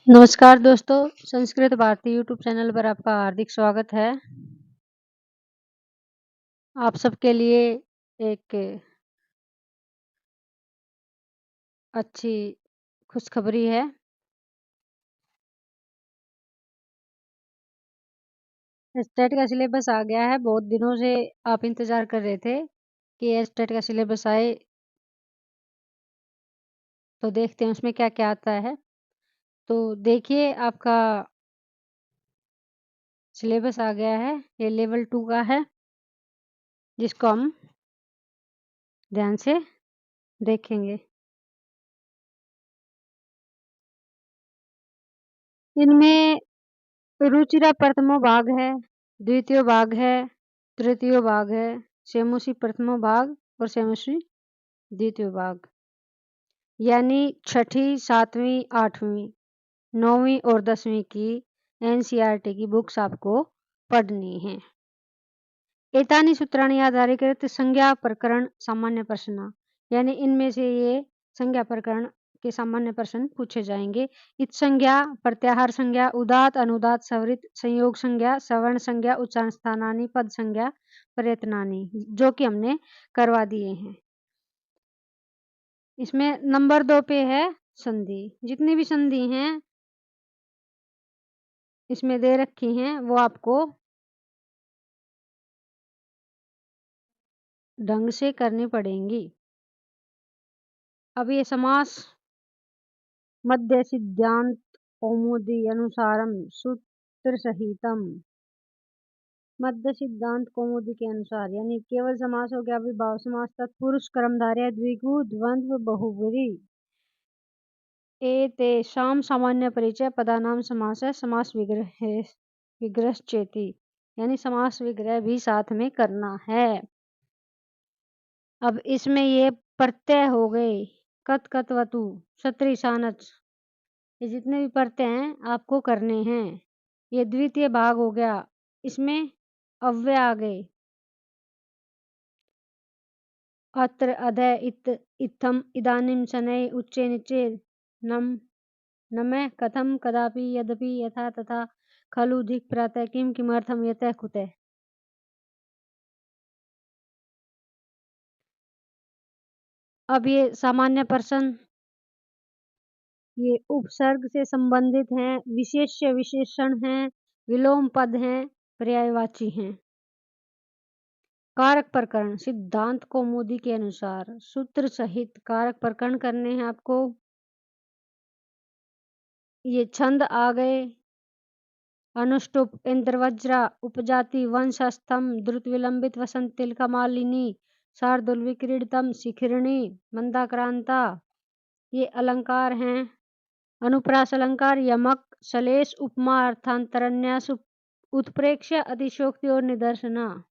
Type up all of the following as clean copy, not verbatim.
नमस्कार दोस्तों, Sanskrit Bharti YouTube channel पर आपका हार्दिक स्वागत है। आप सबके लिए एक अच्छी खुशखबरी है। एस्टेट का सिलेबस आ गया है। बहुत दिनों से आप इंतज़ार कर रहे थे कि एस्टेट का सिलेबस आए, तो देखते हैं उसमें क्या-क्या आता है। तो देखिए आपका सिलेबस आ गया है, ये लेवल 2 का है, जिसको हम ध्यान से देखेंगे। इनमें रुचिरा प्रथमो भाग है, द्वितीयो भाग है, तृतीयो भाग है, सेमुसी प्रथमो भाग और सेमुसी द्वितीय भाग। यानी छठी, 7वीं, 8वीं, 9वीं और 10वीं की एनसीईआरटी की बुक्स आपको पढ़नी है। एतानि सूत्राणि आधारीकृत संज्ञा प्रकरण सामान्य प्रश्न, यानी इनमें से ये संज्ञा प्रकरण के सामान्य प्रश्न पूछे जाएंगे। इत संज्ञा, प्रत्याहार संज्ञा, उदात, अनुदात, सवरित, संयोग संज्ञा, सवर्ण संज्ञा, उच्चारण स्थानानि, पद संज्ञा, प्रयत्नानि, जो कि हमने करवा दिए हैं। इसमें नंबर 2 पे है संधि। जितनी भी संधि हैं इसमें दे रखी हैं, वो आपको ढंग से करनी पड़ेंगी। अब ये समास मध्य सिद्धांत कौमुदी अनुसारम सूत्र सहितम, मध्य सिद्धांत कौमुदी के अनुसार, यानी केवल समास हो गया, विभाव समास, तत्पुरुष, कर्मधारय, द्विगु, द्वंद्व, बहुव्रीहि, एतेषां सामान्य परिचय पदानाम समास है। समास विग्रह चेति, यानी समास विग्रह भी साथ में करना है। अब इसमें ये प्रत्यय हो गए, कत, कत, वतु, सत्री, सानच, ये जितने भी प्रत्यय हैं आपको करने हैं। ये द्वितीय भाग हो गया, इसमें अव्यय आ गए, अत्र, अधय, इत, इत्थम, इदानीं, शनैः, उच्चे, नीचे, नम, नमः, कथम, कदापि, यद्यपि, यथा, तथा, खलु, धिक्, प्रातः, किं, किमर्थम, यतः, कुतः। अब ये सामान्य प्रश्न, ये उपसर्ग से संबंधित हैं, विशेष्य विशेषण हैं, विलोम पद हैं, पर्यायवाची हैं। कारक प्रकरण सिद्धांत कौमुदी के अनुसार सूत्र सहित कारक प्रकरण करने हैं आपको। ये छंद आ गए, अनुष्टुप, इंद्रवज्रा, उपजाति, वंशस्थम, द्रुत विलंबित, वसंत, तिलका मालिनी, शार्दुल, विक्रीडितम, शिखरिणी, मंदाक्रांता, ये अलंकार हैं। अनुप्रास अलंकार, यमक, श्लेष, उपमा, अर्थांतरन्यास, उत्प्रेक्ष्य, अतिशयोक्ति और निदर्शना।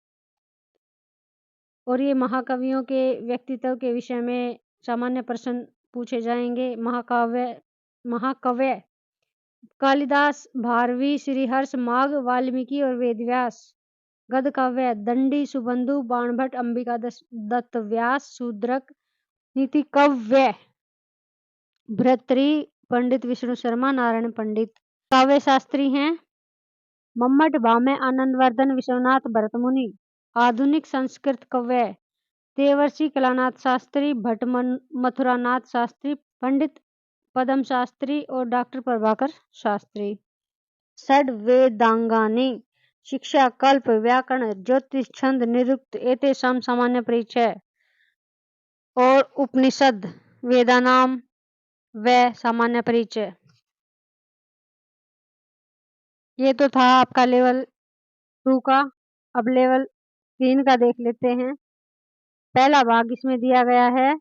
और ये महाकवियों के व्यक्तित्व के विषय में सामान्य प्रश्न पूछे जाएंगे। महाकाव्य कालिदास, भारवी, श्रीहर्ष, माघ, वाल्मीकि और वेदव्यास। गद्य काव्य दंडी, सुबंधु, बाणभट्ट, अंबिका दत्त, व्यास, शूद्रक। नीति काव्य भर्तृहरि, पंडित विष्णु शर्मा, नारायण पंडित। काव्य शास्त्री हैं मम्मट, भामह, आनंदवर्धन, विश्वनाथ, भरतमुनि। आधुनिक संस्कृत काव्य देवर्षि कलानाथ शास्त्री, भट्ट मथुरानाथ शास्त्री, पंडित पदम शास्त्री और डॉक्टर प्रभाकर शास्त्री। षड वेदांगानि शिक्षा, कल्प, व्याकरण, ज्योतिष, छंद, निरुक्त, एतेषां सामान्य परिचय। और उपनिषद वेदानाम व सामान्य परिचय। ये तो था आपका लेवल 2 का। अब लेवल 3 का देख लेते हैं। पहला भाग इसमें दिया गया है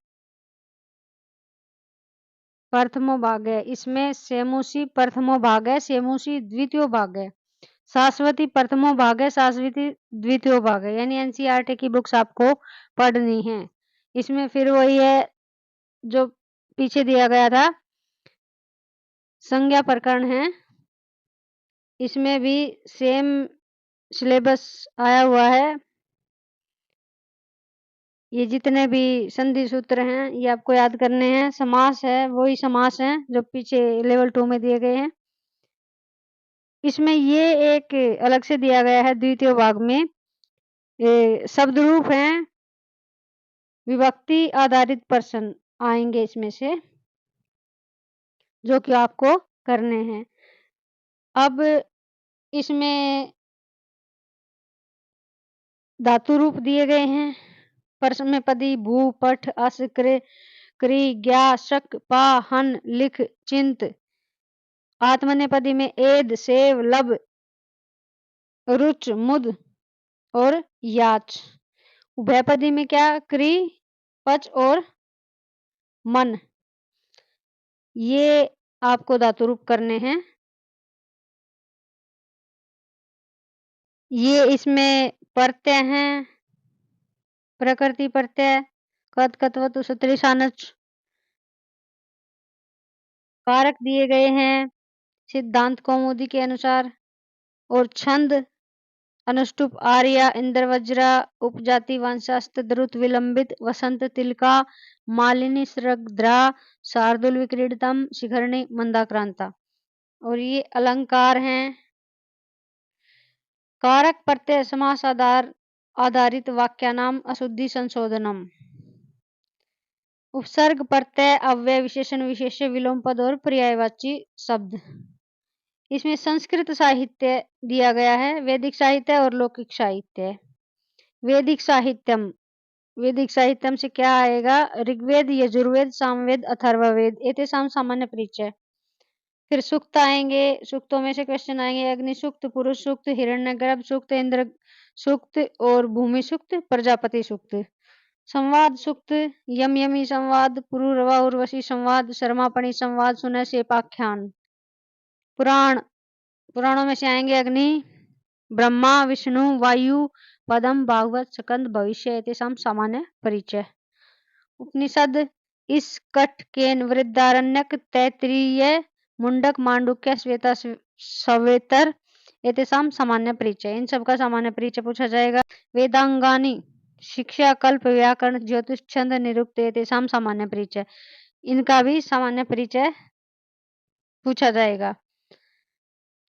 प्रथमो भाग है, इसमें सेमुसी प्रथमो भाग है, सेमुसी द्वितीय भाग है, शाश्वती प्रथमो भाग है, शाश्वती द्वितीय भाग है, यानी एनसीईआरटी की बुक्स आपको पढ़नी है। इसमें फिर वही है जो पीछे दिया गया था, संज्ञा प्रकरण है, इसमें भी सेम सिलेबस आया हुआ है। ये जितने भी संधि सूत्र हैं ये आपको याद करने हैं। समास है वही समास है जो पीछे लेवल 2 में दिए गए हैं। इसमें ये एक अलग से दिया गया है द्वितीय भाग में शब्द रूप हैं, विभक्ति आधारित प्रश्न आएँगे इसमें से, जो कि आपको करने हैं। अब इसमें धातु रूप दिए गए हैं, परसमैपदी, भू, पठ, अस, कृ, क्रि, ज्ञा, शक, पा, हन, लिख, चिंत। आत्मनेपदी में एद, सेव, लब, रुच, मुद और याच। उभयपदी में क्या क्रि, पच और मन। ये आपको धातु रूप करने हैं। ये इसमें प्रत्यय हैं, प्रकृति प्रत्यय, कद, कतवतु, सतृ, सानच। कारक दिए गए हैं सिद्धांत कौमुदी के अनुसार और छंद अनुष्टुप, आर्या, इंद्र, वज्रा, उपजाति, वंशास्त, द्रुत, विलंबित, वसंत, तिलका, मालिनी, स्रग्ध्रा, शार्दुल, विक्रीडितम, शिखरणी, मंदाक्रांता। और ये अलंकार हैं। कारक प्रत्यय समास आधारित वाक्यानाम अशुद्धि संशोधनम। उपसर्ग प्रत्यय अव्यय विशेषण विशेष्य विलोम पद और पर्यायवाची शब्द। इसमें संस्कृत साहित्य दिया गया है, वैदिक साहित्य और लौकिक साहित्य। वैदिक साहित्यम से क्या आएगा? ऋग्वेद, यजुर्वेद, सामवेद, अथर्ववेद। एतेषां सामान्य परिचय। फिर सूक्त आएंगे, सूक्तों में से क्वेश्चन आएंगे। अग्नि सूक्त, पुरुष सूक्त, हिरण्यगर्भ सूक्त, इंद्र सूक्त और भूमि सूक्त, प्रजापति सूक्त। संवाद सूक्त, यम यमी संवाद, पुरुरवा उर्वशी संवाद, शर्मापणि संवाद, सुनय सेपाख्यान। पुराणों में से आएंगे अग्नि, ब्रह्मा, विष्णु, वायु, पदम, भागवत, स्कंद, भविष्य। एतेषां सामान्य परिचय। उपनिषद कट, केन, वृद्धारण्यक, तैत्तिरीय, मुंडक, मांडुक्य, श्वेता, श्वेतर। एतेषां सामान्य परिचय। इन सबका सामान्य परिचय पूछा जाएगा। वेदांगानि, शिक्षा, कल्प, व्याकरण, ज्योतिष, छंद, निरुक्त। एतेषां सामान्य परिचय। इनका भी सामान्य परिचय पूछा जाएगा।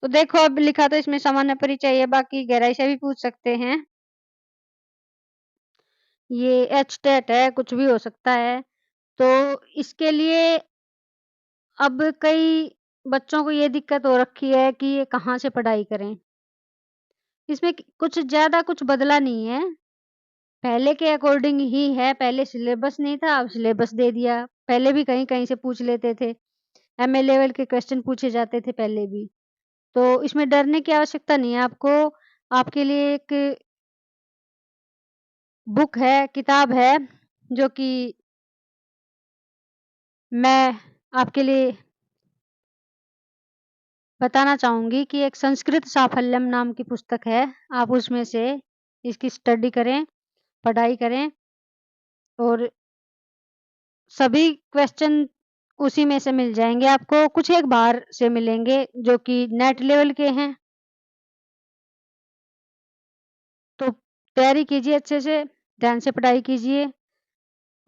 तो देखो अब लिखा तो इसमें सामान्य परिचय है, बाकी गहराई से भी पूछ सकते हैं। ये एचटेट है, कुछ भी हो सकता है। तो इसके लिए अब कई बच्चों को ये दिक्कत हो रखी है कि ये कहाँ से पढ़ाई करें। इसमें कुछ ज़्यादा कुछ बदला नहीं है, पहले के अकॉर्डिंग ही है। पहले सिलेबस नहीं था, अब सिलेबस दे दिया। पहले भी कहीं-कहीं से पूछ लेते थे, एमए लेवल के क्वेश्चन पूछे जाते थे पहले भी। तो इसमें डरने की आवश्यकता नहीं है आपको। आपके लिए एक बुक है, किताब है, जो कि मैं आपके लिए बताना चाहूँगी कि एक संस्कृत साफल्यम नाम की पुस्तक है। आप उसमें से इसकी स्टडी करें, पढ़ाई करें और सभी क्वेश्चन उसी में से मिल जाएँगे आपको। कुछ एक बाहर से मिलेंगे जो कि नेट लेवल के हैं। तो तैयारी कीजिए अच्छे से, ध्यान से पढ़ाई कीजिए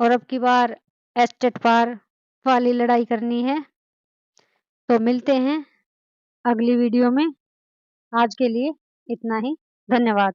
और अब की बार एचटेट पार वाली लड़ाई करनी है। तो मिलते हैं अगली वीडियो में। आज के लिए इतना ही। धन्यवाद।